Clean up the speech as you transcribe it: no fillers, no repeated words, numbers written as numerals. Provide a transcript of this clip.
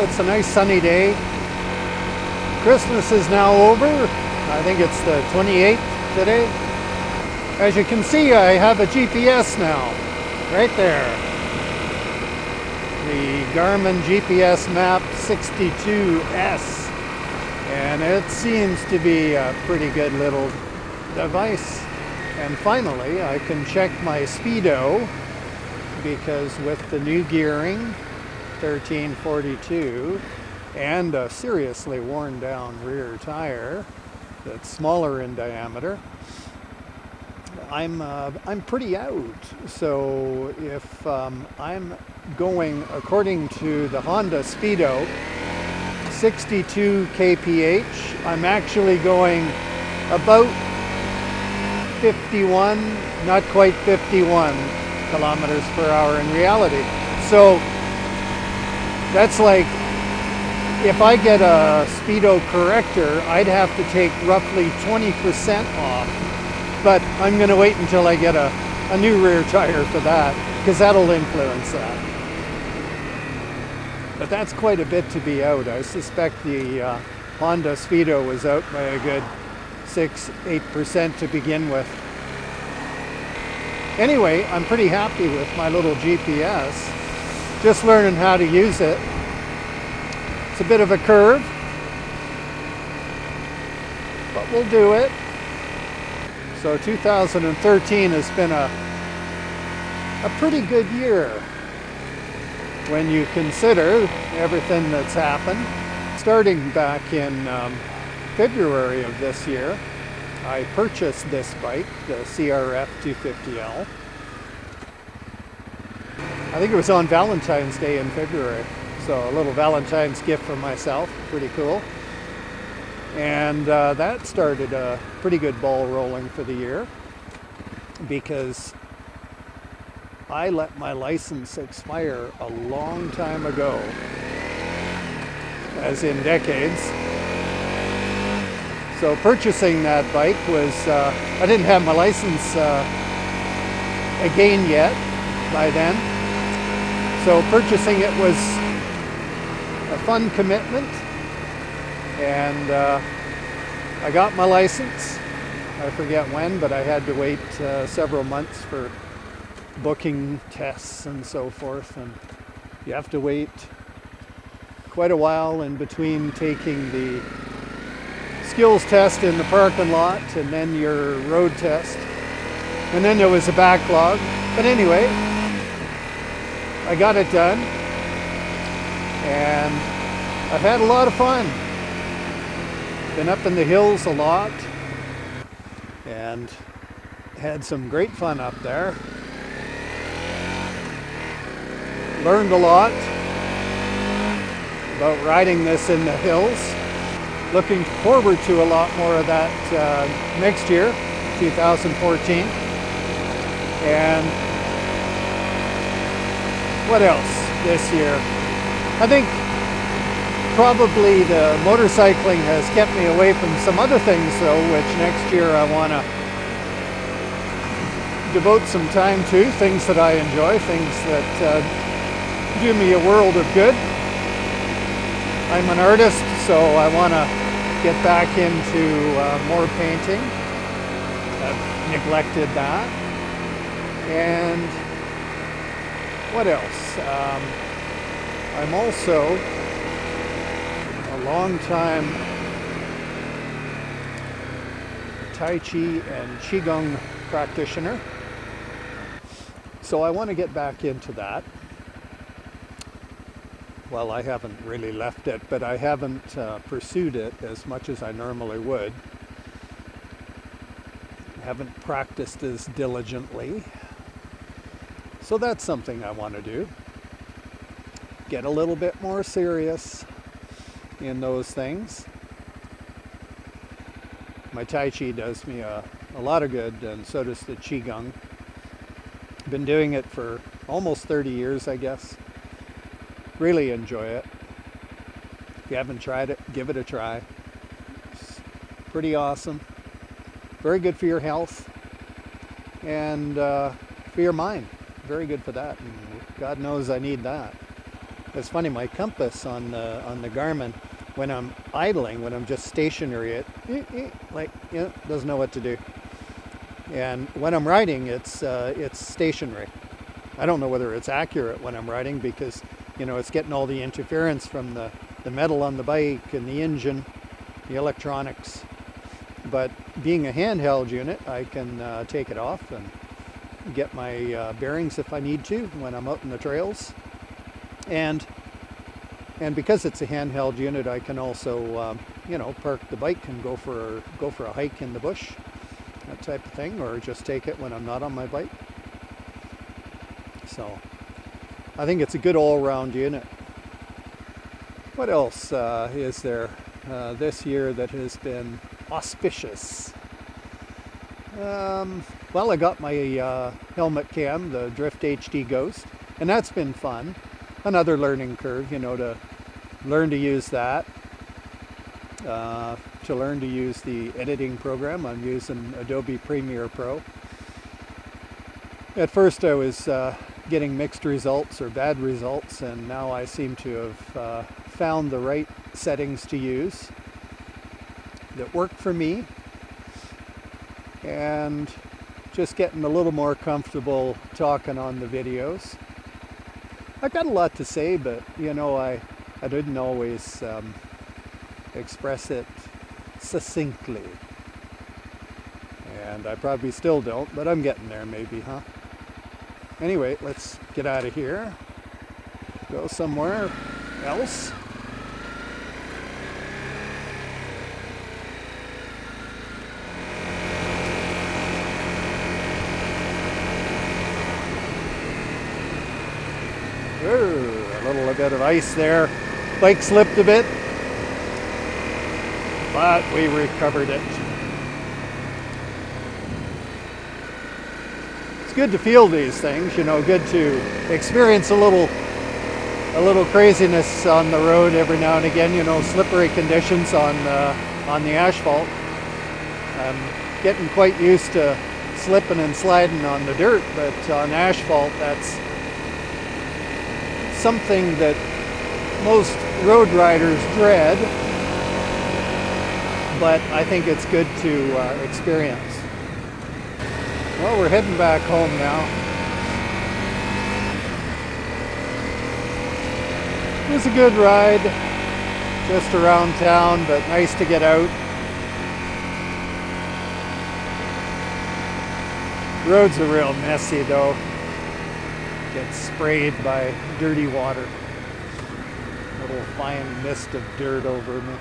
it's a nice sunny day. Christmas is now over. I think it's the 28th today. As you can see, I have a GPS now, right there. The Garmin GPSMAP 62S. And it seems to be a pretty good little device. And finally, I can check my speedo, because with the new gearing, 1342, and a seriously worn down rear tire that's smaller in diameter, I'm pretty out. So if I'm going according to the Honda Speedo 62 kph, I'm actually going about 51, not quite 51 kilometers per hour in reality. So that's like, if I get a speedo corrector, I'd have to take roughly 20% off. But I'm going to wait until I get a new rear tire for that, because that'll influence that. But that's quite a bit to be out. I suspect the Honda Speedo was out by a good 6-8% to begin with. Anyway, I'm pretty happy with my little GPS. Just learning how to use it. It's a bit of a curve, but we'll do it. So 2013 has been a pretty good year when you consider everything that's happened. Starting back in February of this year, I purchased this bike, the CRF250L. I think it was on Valentine's Day in February. So a little Valentine's gift for myself, pretty cool. And that started a pretty good ball rolling for the year, because I let my license expire a long time ago, as in decades. So purchasing that bike was, I didn't have my license again yet by then. So purchasing it was a fun commitment, and I got my license. I forget when, but I had to wait several months for booking tests and so forth, and you have to wait quite a while in between taking the skills test in the parking lot and then your road test, and then there was a backlog. But anyway, I got it done, and I've had a lot of fun. Been up in the hills a lot and had some great fun up there. Learned a lot about riding this in the hills. Looking forward to a lot more of that next year, 2014. And what else this year? I think probably the motorcycling has kept me away from some other things, though, which next year I want to devote some time to, things that I enjoy, things that do me a world of good. I'm an artist, so I want to get back into more painting. I've neglected that. And what else? I'm also a long-time Tai Chi and Qigong practitioner, so I want to get back into that. Well, I haven't really left it, but I haven't pursued it as much as I normally would. Haven't practiced as diligently. So that's something I want to do. Get a little bit more serious in those things. My Tai Chi does me a lot of good, and so does the Qigong. Been doing it for almost 30 years, I guess. Really enjoy it. If you haven't tried it, give it a try. It's pretty awesome. Very good for your health and for your mind. Very good for that. And God knows I need that. It's funny, my compass on the Garmin, when I'm idling, when I'm just stationary, it doesn't know what to do. And when I'm riding, it's stationary. I don't know whether it's accurate when I'm riding because, you know, it's getting all the interference from the metal on the bike and the engine, the electronics. But being a handheld unit, I can take it off and get my bearings if I need to when I'm out in the trails. And because it's a handheld unit, I can also, you know, park the bike and go for a hike in the bush, that type of thing, or just take it when I'm not on my bike. So I think it's a good all-round unit. What else is there this year that has been auspicious? Well, I got my helmet cam, the Drift HD Ghost, and that's been fun. Another learning curve, you know, to learn to use that, to learn to use the editing program. I'm using Adobe Premiere Pro. At first I was getting mixed results or bad results, and now I seem to have found the right settings to use that work for me, and just getting a little more comfortable talking on the videos. I've got a lot to say, but you know, I didn't always express it succinctly, and I probably still don't, but I'm getting there maybe, huh? Anyway, let's get out of here, go somewhere else. Ooh, a little bit of ice there. Bike slipped a bit, but we recovered it. It's good to feel these things, you know, good to experience a little craziness on the road every now and again, you know, slippery conditions on the asphalt. I'm getting quite used to slipping and sliding on the dirt, but on asphalt, that's something that most road riders dread, but I think it's good to experience. Well, we're heading back home now. It was a good ride, just around town, but nice to get out. Roads are real messy though. Get sprayed by dirty water. A little fine mist of dirt over me.